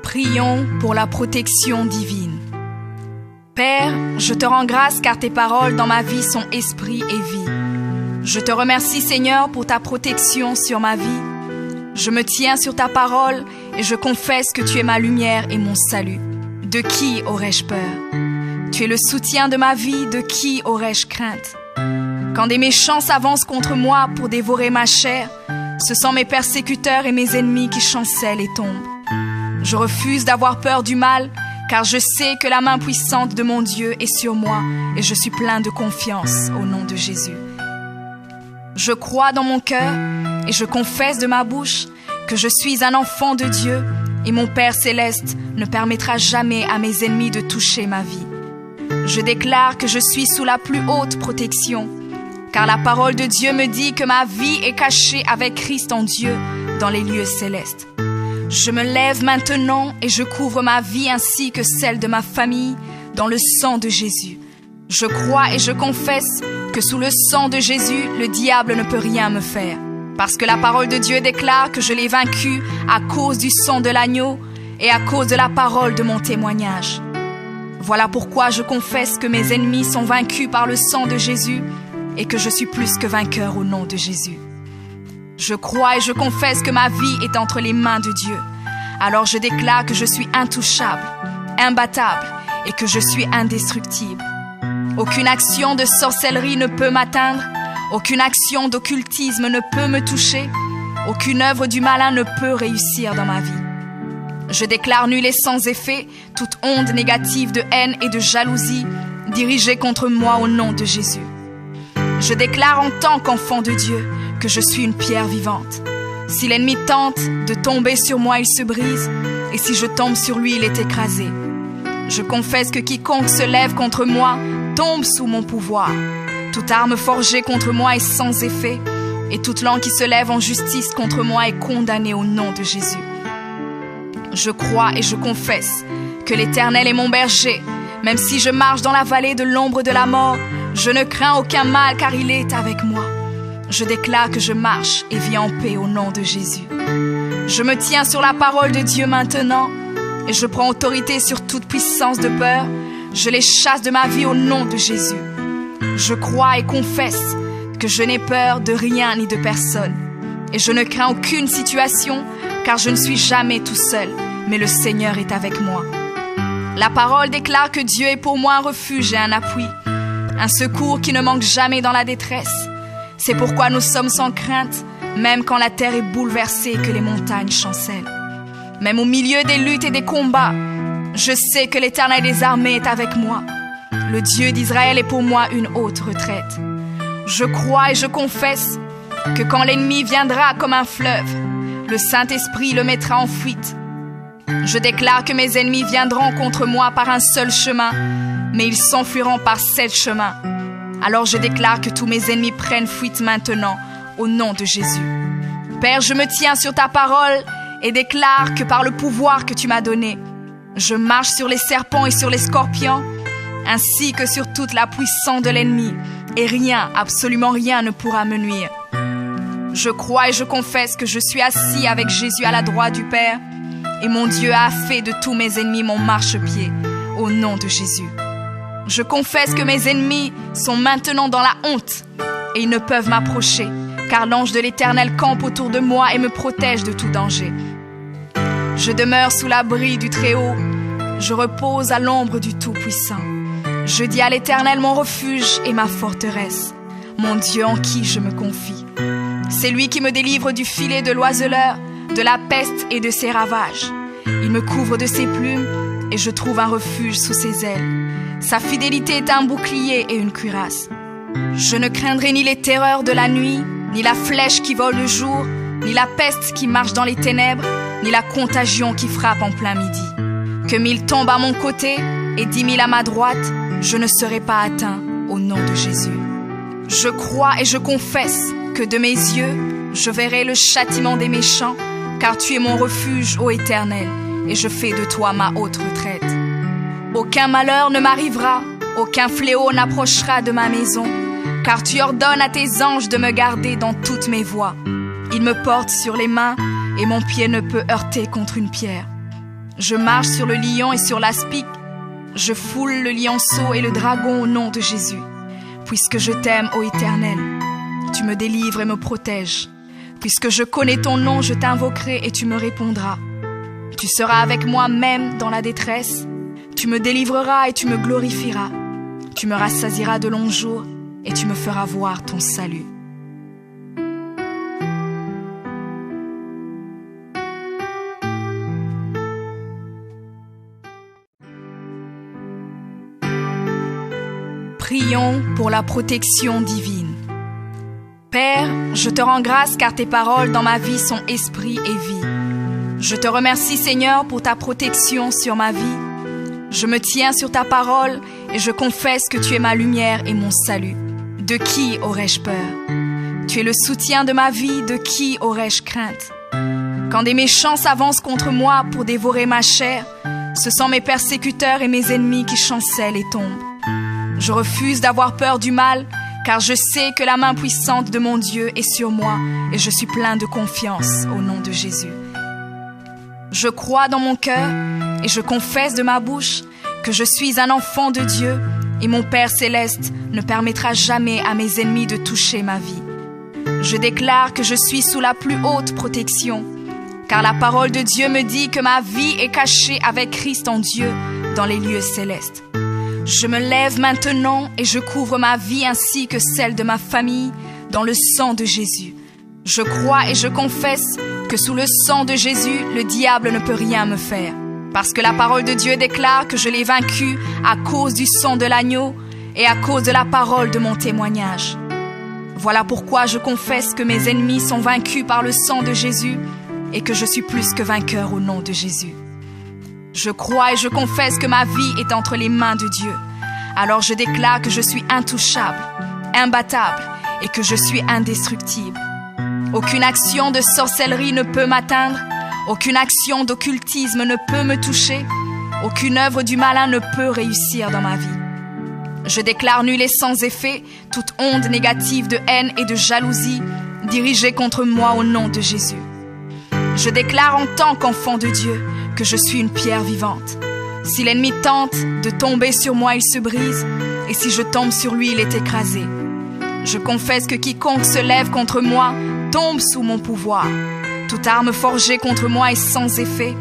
Prions pour la protection divine. Père, je te rends grâce car tes paroles dans ma vie sont esprit et vie. Je te remercie Seigneur pour ta protection sur ma vie. Je me tiens sur ta parole et je confesse que tu es ma lumière et mon salut. De qui aurais-je peur? Tu es le soutien de ma vie, de qui aurais-je crainte? Quand des méchants s'avancent contre moi pour dévorer ma chair, ce sont mes persécuteurs et mes ennemis qui chancellent et tombent. Je refuse d'avoir peur du mal, car je sais que la main puissante de mon Dieu est sur moi et je suis plein de confiance au nom de Jésus. Je crois dans mon cœur et je confesse de ma bouche que je suis un enfant de Dieu et mon Père céleste ne permettra jamais à mes ennemis de toucher ma vie. Je déclare que je suis sous la plus haute protection, car la parole de Dieu me dit que ma vie est cachée avec Christ en Dieu dans les lieux célestes. Je me lève maintenant et je couvre ma vie ainsi que celle de ma famille dans le sang de Jésus. Je crois et je confesse que sous le sang de Jésus, le diable ne peut rien me faire. Parce que la parole de Dieu déclare que je l'ai vaincu à cause du sang de l'agneau et à cause de la parole de mon témoignage. Voilà pourquoi je confesse que mes ennemis sont vaincus par le sang de Jésus et que je suis plus que vainqueur au nom de Jésus. Je crois et je confesse que ma vie est entre les mains de Dieu. Alors je déclare que je suis intouchable, imbattable et que je suis indestructible. Aucune action de sorcellerie ne peut m'atteindre, aucune action d'occultisme ne peut me toucher, aucune œuvre du malin ne peut réussir dans ma vie. Je déclare nul et sans effet toute onde négative de haine et de jalousie dirigée contre moi au nom de Jésus. Je déclare en tant qu'enfant de Dieu que je suis une pierre vivante. Si l'ennemi tente de tomber sur moi, il se brise, et si je tombe sur lui, il est écrasé. Je confesse que quiconque se lève contre moi tombe sous mon pouvoir. Toute arme forgée contre moi est sans effet, et toute langue qui se lève en justice contre moi est condamnée au nom de Jésus. Je crois et je confesse que l'Éternel est mon berger. Même si je marche dans la vallée de l'ombre de la mort, je ne crains aucun mal car il est avec moi. Je déclare que je marche et vis en paix au nom de Jésus. Je me tiens sur la parole de Dieu maintenant et je prends autorité sur toute puissance de peur. Je les chasse de ma vie au nom de Jésus. Je crois et confesse que je n'ai peur de rien ni de personne. Et je ne crains aucune situation car je ne suis jamais tout seul, mais le Seigneur est avec moi. La parole déclare que Dieu est pour moi un refuge et un appui, un secours qui ne manque jamais dans la détresse. C'est pourquoi nous sommes sans crainte, même quand la terre est bouleversée et que les montagnes chancellent. Même au milieu des luttes et des combats, je sais que l'Éternel des armées est avec moi. Le Dieu d'Israël est pour moi une haute retraite. Je crois et je confesse que quand l'ennemi viendra comme un fleuve, le Saint-Esprit le mettra en fuite. Je déclare que mes ennemis viendront contre moi par un seul chemin, mais ils s'enfuiront par 7 chemins. Alors je déclare que tous mes ennemis prennent fuite maintenant, au nom de Jésus. Père, je me tiens sur ta parole et déclare que par le pouvoir que tu m'as donné, je marche sur les serpents et sur les scorpions, ainsi que sur toute la puissance de l'ennemi, et rien, absolument rien ne pourra me nuire. Je crois et je confesse que je suis assis avec Jésus à la droite du Père, et mon Dieu a fait de tous mes ennemis mon marchepied, au nom de Jésus. Je confesse que mes ennemis sont maintenant dans la honte et ils ne peuvent m'approcher, car l'ange de l'Éternel campe autour de moi et me protège de tout danger. Je demeure sous l'abri du Très-Haut, je repose à l'ombre du Tout-Puissant. Je dis à l'Éternel mon refuge et ma forteresse, mon Dieu en qui je me confie. C'est lui qui me délivre du filet de l'oiseleur, de la peste et de ses ravages. Il me couvre de ses plumes et je trouve un refuge sous ses ailes. Sa fidélité est un bouclier et une cuirasse. Je ne craindrai ni les terreurs de la nuit, ni la flèche qui vole le jour, ni la peste qui marche dans les ténèbres, ni la contagion qui frappe en plein midi. Que 1000 tombent à mon côté et 10 000 à ma droite, je ne serai pas atteint au nom de Jésus. Je crois et je confesse que de mes yeux, je verrai le châtiment des méchants, car tu es mon refuge, ô Éternel, et je fais de toi ma haute retraite. Aucun malheur ne m'arrivera, aucun fléau n'approchera de ma maison, car tu ordonnes à tes anges de me garder dans toutes mes voies. Ils me portent sur les mains et mon pied ne peut heurter contre une pierre. Je marche sur le lion et sur l'aspic. Je foule le lionceau et le dragon au nom de Jésus. Puisque je t'aime, ô Éternel, tu me délivres et me protèges. Puisque je connais ton nom, je t'invoquerai et tu me répondras. Tu seras avec moi même dans la détresse. Tu me délivreras et tu me glorifieras. Tu me rassasieras de longs jours et tu me feras voir ton salut. Prions pour la protection divine. Père, je te rends grâce car tes paroles dans ma vie sont esprit et vie. Je te remercie Seigneur pour ta protection sur ma vie. Je me tiens sur ta parole et je confesse que tu es ma lumière et mon salut. De qui aurais-je peur? Tu es le soutien de ma vie, de qui aurais-je crainte? Quand des méchants s'avancent contre moi pour dévorer ma chair, ce sont mes persécuteurs et mes ennemis qui chancellent et tombent. Je refuse d'avoir peur du mal, car je sais que la main puissante de mon Dieu est sur moi et je suis plein de confiance au nom de Jésus. Je crois dans mon cœur et je confesse de ma bouche que je suis un enfant de Dieu et mon Père céleste ne permettra jamais à mes ennemis de toucher ma vie. Je déclare que je suis sous la plus haute protection, car la parole de Dieu me dit que ma vie est cachée avec Christ en Dieu dans les lieux célestes. Je me lève maintenant et je couvre ma vie ainsi que celle de ma famille dans le sang de Jésus. Je crois et je confesse que sous le sang de Jésus, le diable ne peut rien me faire. Parce que la parole de Dieu déclare que je l'ai vaincu à cause du sang de l'agneau et à cause de la parole de mon témoignage. Voilà pourquoi je confesse que mes ennemis sont vaincus par le sang de Jésus et que je suis plus que vainqueur au nom de Jésus. Je crois et je confesse que ma vie est entre les mains de Dieu. Alors je déclare que je suis intouchable, imbattable et que je suis indestructible. Aucune action de sorcellerie ne peut m'atteindre, aucune action d'occultisme ne peut me toucher, aucune œuvre du malin ne peut réussir dans ma vie. Je déclare nul et sans effet toute onde négative de haine et de jalousie dirigée contre moi au nom de Jésus. Je déclare en tant qu'enfant de Dieu que je suis une pierre vivante. Si l'ennemi tente de tomber sur moi, il se brise, et si je tombe sur lui, il est écrasé. Je confesse que quiconque se lève contre moi tombe sous mon pouvoir. Toute arme forgée contre moi est sans effet,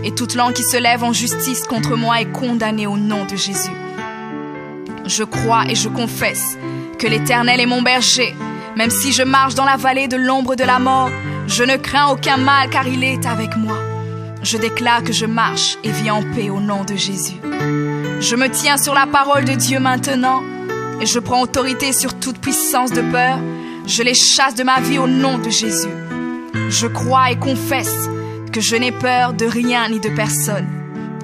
et toute langue qui se lève en justice contre moi est condamnée au nom de Jésus. Je crois et je confesse que l'Éternel est mon berger. Même si je marche dans la vallée de l'ombre de la mort, je ne crains aucun mal car il est avec moi. Je déclare que je marche et vis en paix au nom de Jésus. Je me tiens sur la parole de Dieu maintenant et je prends autorité sur toute puissance de peur. Je les chasse de ma vie au nom de Jésus. Je crois et confesse que je n'ai peur de rien ni de personne.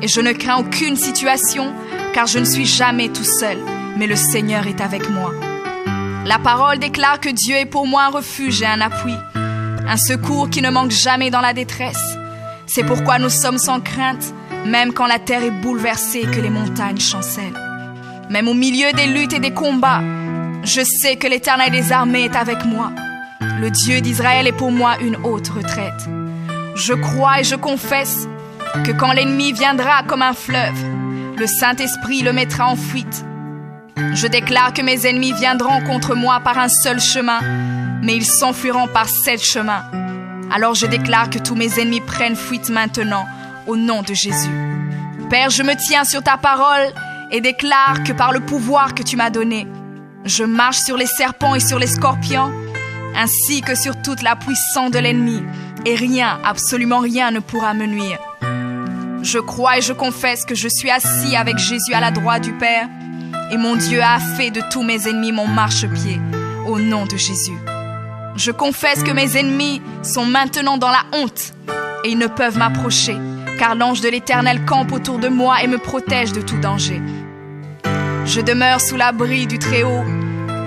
Et je ne crains aucune situation car je ne suis jamais tout seul, mais le Seigneur est avec moi. La parole déclare que Dieu est pour moi un refuge et un appui, un secours qui ne manque jamais dans la détresse. C'est pourquoi nous sommes sans crainte, même quand la terre est bouleversée et que les montagnes chancellent. Même au milieu des luttes et des combats, je sais que l'Éternel des armées est avec moi. Le Dieu d'Israël est pour moi une haute retraite. Je crois et je confesse que quand l'ennemi viendra comme un fleuve, le Saint-Esprit le mettra en fuite. Je déclare que mes ennemis viendront contre moi par un seul chemin, mais ils s'enfuiront par 7 chemins. Alors je déclare que tous mes ennemis prennent fuite maintenant, au nom de Jésus. Père, je me tiens sur ta parole et déclare que par le pouvoir que tu m'as donné, je marche sur les serpents et sur les scorpions, ainsi que sur toute la puissance de l'ennemi, et rien, absolument rien ne pourra me nuire. Je crois et je confesse que je suis assis avec Jésus à la droite du Père, et mon Dieu a fait de tous mes ennemis mon marchepied, au nom de Jésus. Je confesse que mes ennemis sont maintenant dans la honte, et ils ne peuvent m'approcher, car l'ange de l'Éternel campe autour de moi et me protège de tout danger. Je demeure sous l'abri du Très-Haut,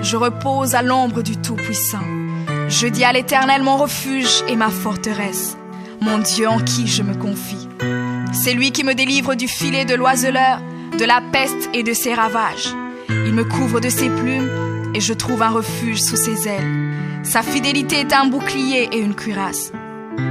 je repose à l'ombre du Tout-Puissant. Je dis à l'Éternel mon refuge et ma forteresse, mon Dieu en qui je me confie. C'est lui qui me délivre du filet de l'oiseleur, de la peste et de ses ravages. Il me couvre de ses plumes et je trouve un refuge sous ses ailes. Sa fidélité est un bouclier et une cuirasse.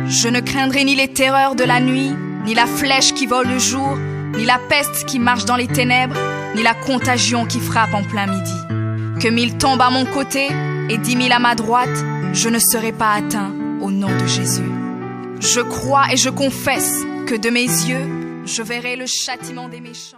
Je ne craindrai ni les terreurs de la nuit, ni la flèche qui vole le jour, ni la peste qui marche dans les ténèbres, ni la contagion qui frappe en plein midi. Que 1000 tombent à mon côté et 10 000 à ma droite, je ne serai pas atteint au nom de Jésus. Je crois et je confesse que de mes yeux, je verrai le châtiment des méchants.